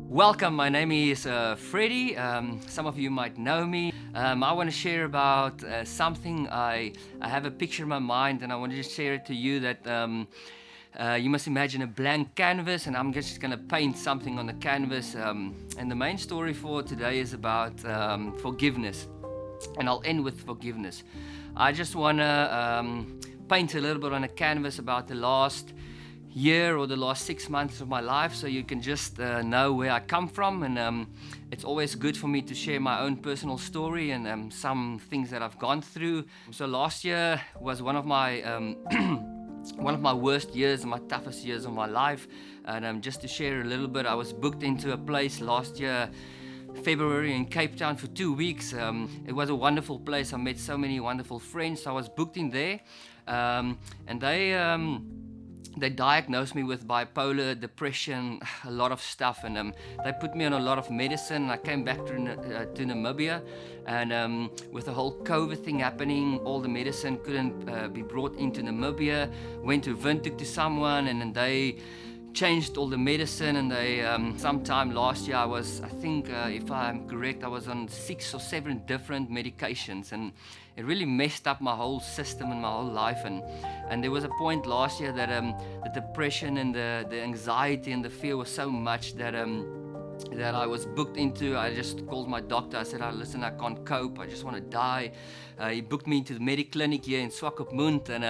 Welcome, my name is Freddie. Some of you might know me. I want to share about something. I have a picture in my mind and I want to just share it to you that you must imagine a blank canvas and I'm just going to paint something on the canvas. And the main story for today is about forgiveness. And I'll end with forgiveness. I just want to paint a little bit on a canvas about the last year or the last 6 months of my life, so you can just know where I come from. And it's always good for me to share my own personal story and some things that I've gone through. So last year was one of my one of my worst years and my toughest years of my life. And just to share a little bit, I was booked into a place last year February in Cape Town for 2 weeks. It was a wonderful place. I met so many wonderful friends. So I was booked in there, and they diagnosed me with bipolar, depression, a lot of stuff, and they put me on a lot of medicine. I came back to Namibia, and with the whole COVID thing happening, all the medicine couldn't be brought into Namibia. Went to Windhoek to someone, and then they changed all the medicine, and they sometime last year I think if I'm correct, I was on 6 or 7 different medications, and it really messed up my whole system and my whole life. And there was a point last year that the depression and the anxiety and the fear was so much that I was booked into. I just called my doctor. I said, listen, I can't cope, I just want to die. He booked me into the Mediclinic here in Swakopmund, and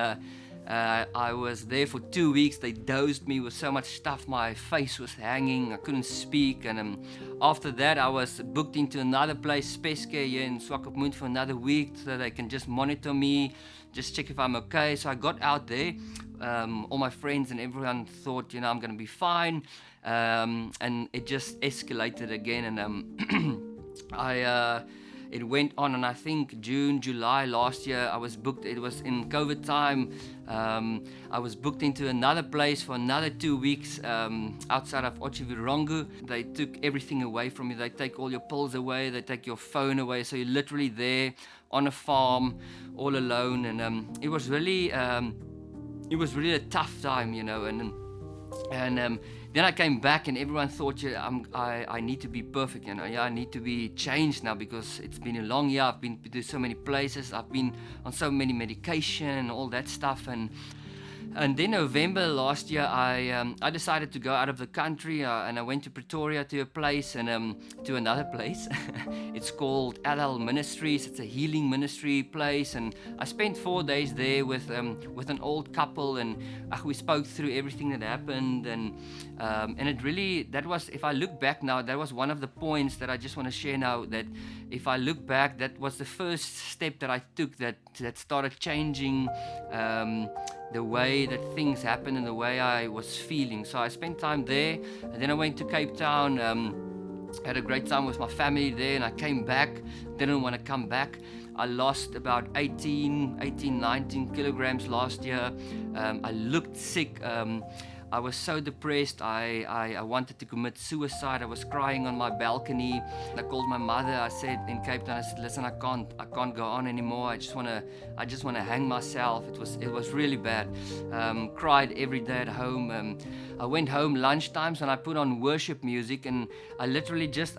I was there for 2 weeks. They dosed me with so much stuff. My face was hanging. I couldn't speak. And after that, I was booked into another place, Spescare here in Swakopmund, for another week, so they can just monitor me, just check if I'm okay. So I got out there. All my friends and everyone thought, I'm going to be fine. And it just escalated again. And it went on, and I think June, July last year, I was booked. It was in COVID time. I was booked into another place for another 2 weeks outside of Otjivirongo. They took everything away from you. They take all your pills away. They take your phone away. So you're literally there on a farm, all alone. And it was really a tough time, And then I came back, and everyone thought, I need to be perfect, I need to be changed now, because it's been a long year. I've been to so many places. I've been on so many medication and all that stuff. And then November last year, I decided to go out of the country, and I went to Pretoria to a place, and to another place. It's called LL Ministries. It's a healing ministry place, and I spent 4 days there with an old couple, and we spoke through everything that happened, and it really, that was, if I look back now, that was one of the points that I just want to share now, that if I look back, that was the first step that I took that started changing the way that things happened and the way I was feeling. So I spent time there, and then I went to Cape Town, had a great time with my family there, and I came back, didn't want to come back. I lost about 19 kilograms last year. I looked sick. I was so depressed. I wanted to commit suicide. I was crying on my balcony. I called my mother. I said in Cape Town, I said, listen, I can't go on anymore. I just want to hang myself. It was really bad. Cried every day at home. I went home lunchtimes and I put on worship music, and I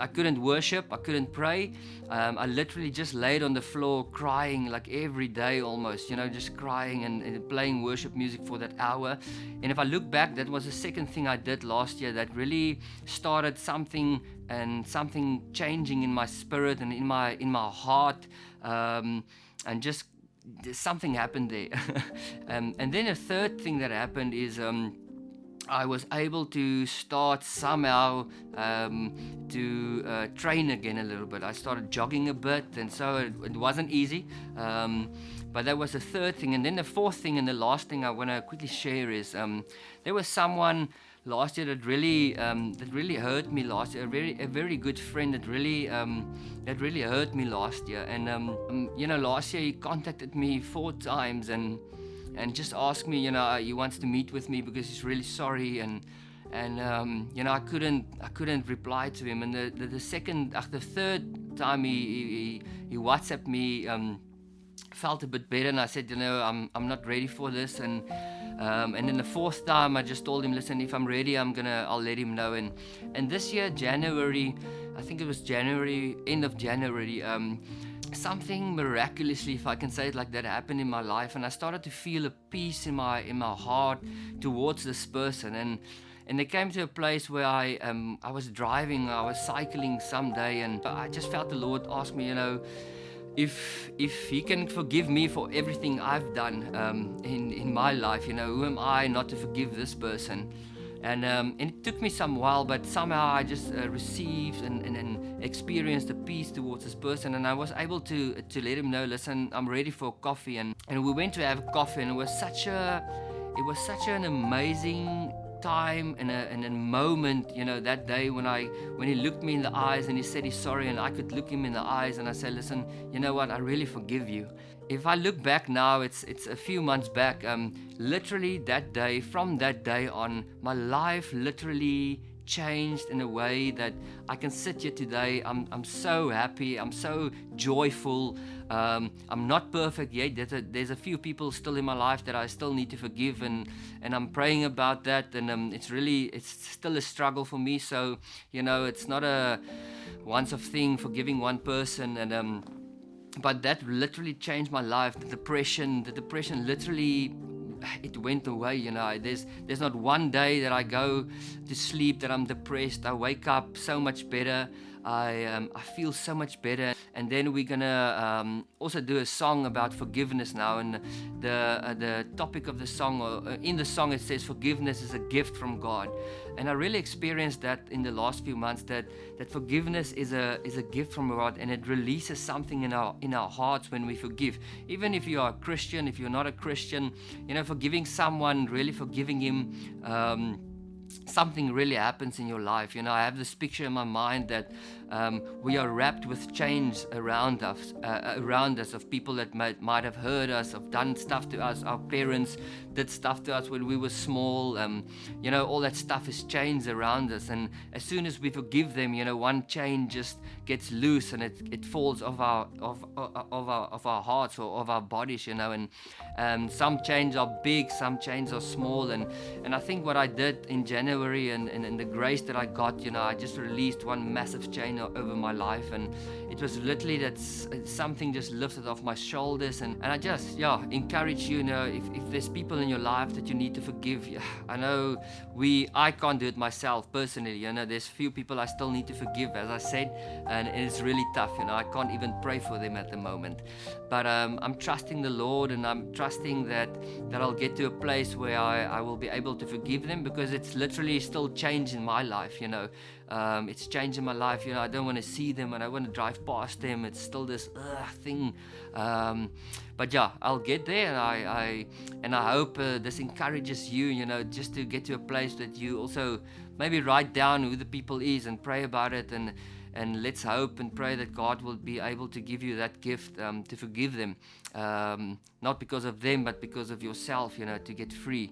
couldn't worship. I couldn't pray. I literally just laid on the floor crying like every day almost, just crying and playing worship music for that hour. And if I look back, that was the second thing I did last year that really started something changing in my spirit and in my heart, and just something happened there. And then a third thing that happened is I was able to start somehow to train again a little bit. I started jogging a bit, and so it wasn't easy. But that was the third thing. And then the fourth thing and the last thing I want to quickly share is there was someone last year that really hurt me last year. A very good friend that really hurt me last year. And last year he contacted me 4 times and just asked me, he wants to meet with me because he's really sorry. And I couldn't reply to him. And the third time he WhatsApped me felt a bit better, and I said, I'm not ready for this. And then the fourth time I just told him, listen, if I'm ready, I'll let him know. And this year, January, I think it was January, end of January, something miraculously, if I can say it like that, happened in my life, and I started to feel a peace in my heart towards this person. And it came to a place where I was driving, I was cycling someday, and I just felt the Lord ask me, if He can forgive me for everything I've done in my life, who am I not to forgive this person? And it took me some while, but somehow I just received and experienced the peace towards this person, and I was able to let him know, listen, I'm ready for coffee, and we went to have coffee, and it was such an amazing time and a moment, that day when he looked me in the eyes and he said he's sorry, and I could look him in the eyes and I said, listen, you know what, I really forgive you. If I look back now, it's a few months back, literally that day, from that day on, my life literally changed in a way that I can sit here today. I'm so happy, I'm so joyful. I'm not perfect yet. There's a few people still in my life that I still need to forgive, and I'm praying about that, and it's still a struggle for me. So it's not a once-off thing, forgiving one person, and but that literally changed my life. The depression literally, it went away. There's not one day that I go to sleep that I'm depressed. I wake up so much better. I feel so much better. And then we're gonna also do a song about forgiveness now, and the topic of the song, or in the song, it says forgiveness is a gift from God. And I really experienced that in the last few months, that forgiveness is a gift from God, and it releases something in our hearts when we forgive. Even if you are a Christian, if you're not a Christian, forgiving someone, really forgiving him, something really happens in your life. I have this picture in my mind that we are wrapped with chains around us of people that might have hurt us, have done stuff to us. Our parents did stuff to us when we were small. All that stuff is chains around us, and as soon as we forgive them, one chain just gets loose, and it falls off our hearts or of our bodies. And some chains are big, some chains are small, and I think what I did in January and the grace that I got, I just released one massive chain over my life, and it was literally that something just lifted off my shoulders, and I just encourage you, if there's people in your life that you need to forgive. I know I can't do it myself personally. There's few people I still need to forgive, as I said, and it's really tough. I can't even pray for them at the moment, but I'm trusting the Lord, and I'm trusting that I'll get to a place where I will be able to forgive them, because it's literally still changing my life. It's changing my life. I don't want to see them, and I want to drive past them. It's still this thing, but I'll get there, and I hope this encourages you, just to get to a place that you also maybe write down who the people is and pray about it, and let's hope and pray that God will be able to give you that gift, to forgive them, not because of them, but because of yourself, to get free.